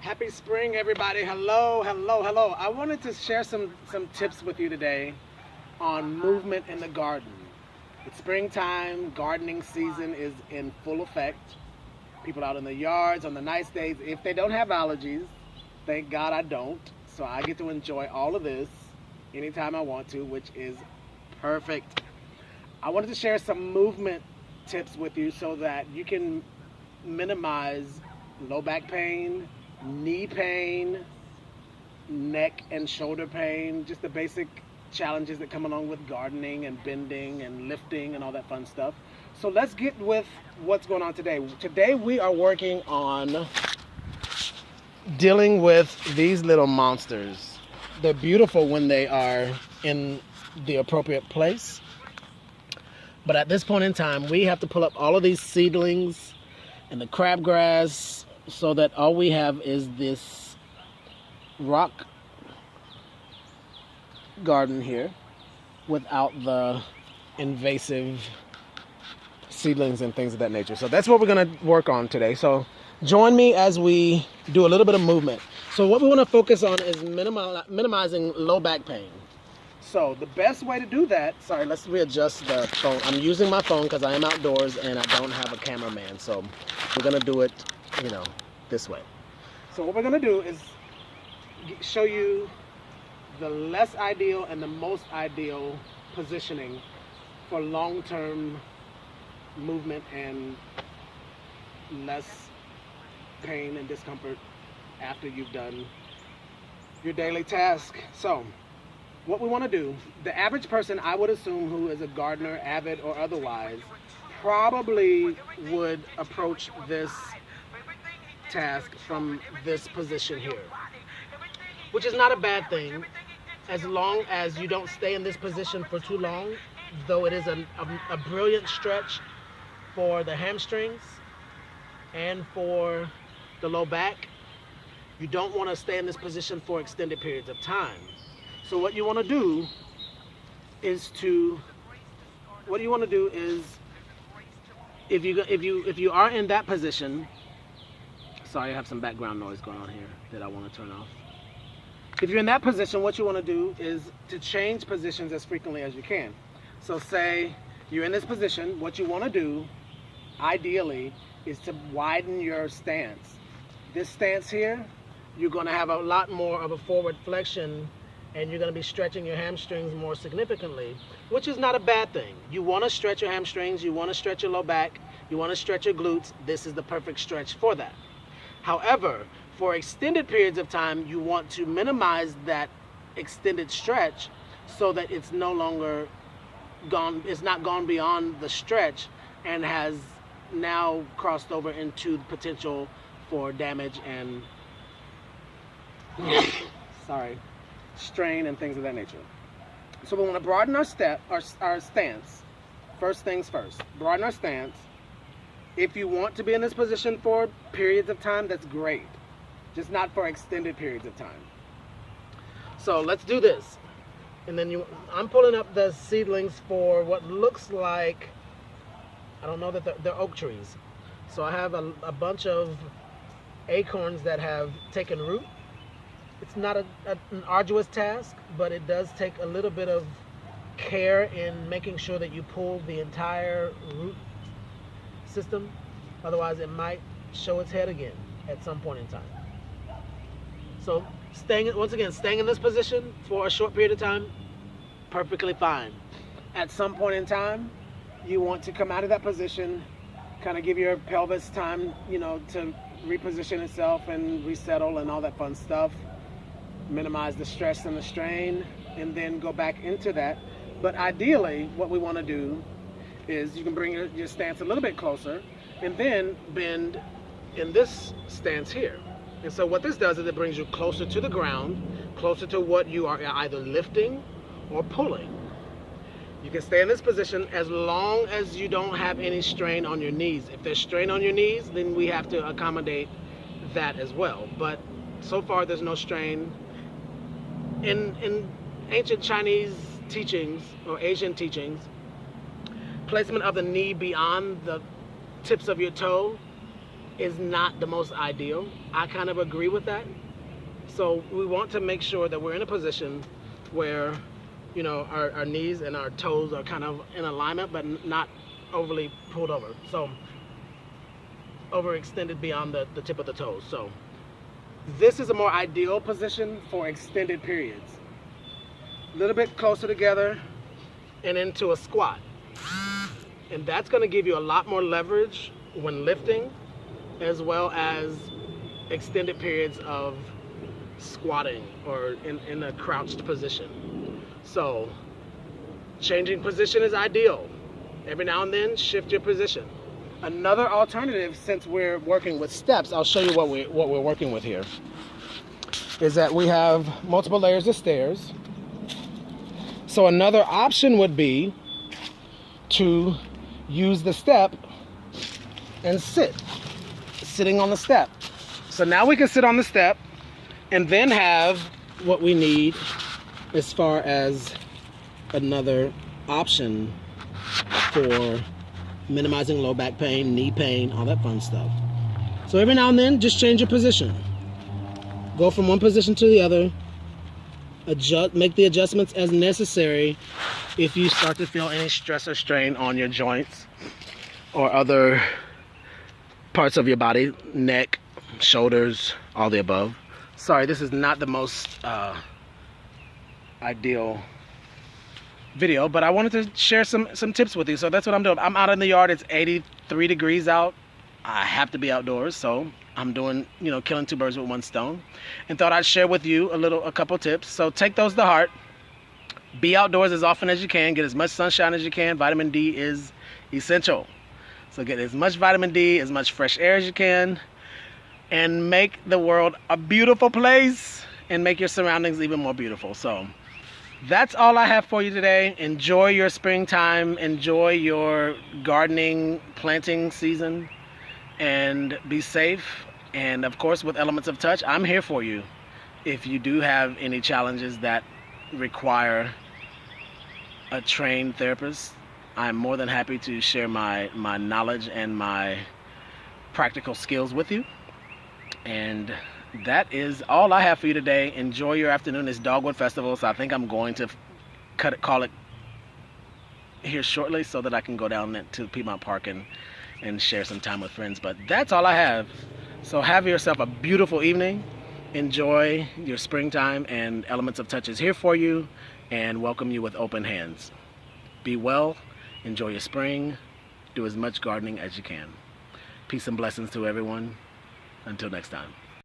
Happy spring, everybody. Hello, hello, hello. I wanted to share some tips with you today on movement in the garden. It's springtime, gardening season is in full effect. People out in the yards on the nice days, if they don't have allergies, thank God I don't. So I get to enjoy all of this anytime I want to, which is perfect. I wanted to share some movement tips with you so that you can minimize low back pain, knee pain, neck and shoulder pain, just the basic challenges that come along with gardening and bending and lifting and all that fun stuff. So let's get with what's going on today. Today we are working on dealing with these little monsters. They're beautiful when they are in the appropriate place. But at this point in time, we have to pull up all of these seedlings and the crabgrass so that all we have is this rock garden here without the invasive seedlings and things of that nature. So that's what we're going to work on today. So join me as we do a little bit of movement. So what we want to focus on is minimizing low back pain. So the best way to do that, sorry, let's readjust the phone. I'm using my phone because I am outdoors and I don't have a cameraman. So we're going to do it, this way. So what we're going to do is show you the less ideal and the most ideal positioning for long-term movement and less pain and discomfort after you've done your daily task. So what we want to do, the average person, I would assume, who is a gardener, avid or otherwise, probably would approach this task from this position here, which is not a bad thing as long as you don't stay in this position for too long, though it is a brilliant stretch for the hamstrings and for the low back. You don't want to stay in this position for extended periods of time. So what you want to do is if you are in that position, sorry, I have some background noise going on here that I want to turn off. If you're in that position, what you want to do is to change positions as frequently as you can. So say you're in this position, what you want to do, ideally, is to widen your stance. This stance here, you're going to have a lot more of a forward flexion and you're going to be stretching your hamstrings more significantly, which is not a bad thing. You want to stretch your hamstrings, you want to stretch your low back, you want to stretch your glutes. This is the perfect stretch for that. However, for extended periods of time, you want to minimize that extended stretch so that it's no longer gone, it's not gone beyond the stretch and has now crossed over into the potential for damage and strain and things of that nature. So we want to broaden our stance. First things first, broaden our stance. If you want to be in this position for periods of time, that's great. Just not for extended periods of time. So let's do this. And then I'm pulling up the seedlings for what looks like, I don't know that they're oak trees. So I have a bunch of acorns that have taken root. It's not an arduous task, but it does take a little bit of care in making sure that you pull the entire root system. Otherwise, it might show its head again at some point in time. So staying in this position for a short period of time, perfectly fine. At some point in time, you want to come out of that position, kind of give your pelvis time, to reposition itself and resettle and all that fun stuff. Minimize the stress and the strain, and then go back into that. But ideally, what we want to do is you can bring your stance a little bit closer and then bend in this stance here. And so what this does is it brings you closer to the ground, closer to what you are either lifting or pulling. You can stay in this position as long as you don't have any strain on your knees. If there's strain on your knees, then we have to accommodate that as well. But so far there's no strain. In ancient Chinese teachings or Asian teachings, placement of the knee beyond the tips of your toe is not the most ideal. I kind of agree with that. So we want to make sure that we're in a position where, you know, our knees and our toes are kind of in alignment, but not overly pulled over. So overextended beyond the tip of the toes. So this is a more ideal position for extended periods. A little bit closer together and into a squat. And that's going to give you a lot more leverage when lifting, as well as extended periods of squatting or in a crouched position. So changing position is ideal. Every now and then, shift your position. Another alternative, since we're working with steps, I'll show you what we're working with here, is that we have multiple layers of stairs. So another option would be to use the step and sitting on the step. So now we can sit on the step and then have what we need as far as another option for minimizing low back pain, knee pain, all that fun stuff. So every now and then, just change your position. Go from one position to the other. Make the adjustments as necessary if you start to feel any stress or strain on your joints or other parts of your body, neck, shoulders, all the above. Sorry, this is not the most ideal video, but I wanted to share some tips with you. So that's what I'm doing. I'm out in the yard. It's 83 degrees out. I have to be outdoors, so I'm doing, you know, killing two birds with one stone, and thought I'd share with you a couple tips. So take those to heart. Be outdoors as often as you can. Get as much sunshine as you can. Vitamin D is essential. So get as much vitamin D, as much fresh air as you can, and make the world a beautiful place and make your surroundings even more beautiful. So that's all I have for you today. Enjoy your springtime. Enjoy your gardening, planting season, and be safe. And of course, with Elements of Touch, I'm here for you. If you do have any challenges that require a trained therapist, I'm more than happy to share my knowledge and my practical skills with you. And that is all I have for you today. Enjoy your afternoon. It's Dogwood Festival, so I think I'm going to call it here shortly so that I can go down to Piedmont Park and share some time with friends. But that's all I have. So have yourself a beautiful evening. Enjoy your springtime, and Elements of Touch is here for you and welcome you with open hands. Be well. Enjoy your spring. Do as much gardening as you can. Peace and blessings to everyone. Until next time.